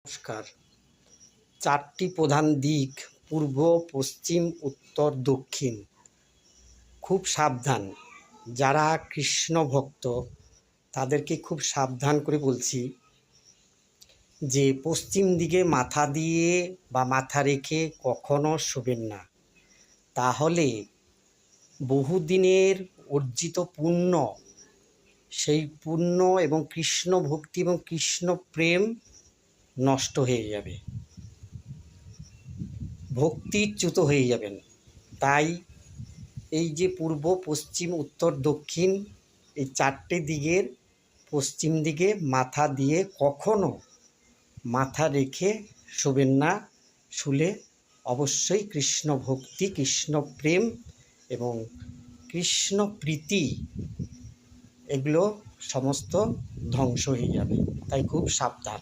নমস্কার। চারটি প্রধান দিক পূর্ব, পশ্চিম, উত্তর, দক্ষিণ। খুব সাবধান, যারা কৃষ্ণ ভক্ত তাদেরকে খুব সাবধান করে বলছি যে পশ্চিম দিকে মাথা দিয়ে বা মাথা রেখে কখনো শোবেন না। তাহলে বহুদিনের অর্জিত পুণ্য, সেই পুণ্য এবং কৃষ্ণ ভক্তি এবং কৃষ্ণ প্রেম নষ্ট হয়ে যাবে, ভক্তিচ্যুত হয়ে যাবেন। তাই এই যে পূর্ব, পশ্চিম, উত্তর, দক্ষিণ, এই চারটে দিকের পশ্চিম দিকে মাথা দিয়ে কখনো মাথা রেখে শোবেন না। শুলে অবশ্যই কৃষ্ণ ভক্তি, কৃষ্ণ প্রেম এবং কৃষ্ণ প্রীতি এগুলো সমস্ত ধ্বংস হয়ে যাবে। তাই খুব সাবধান।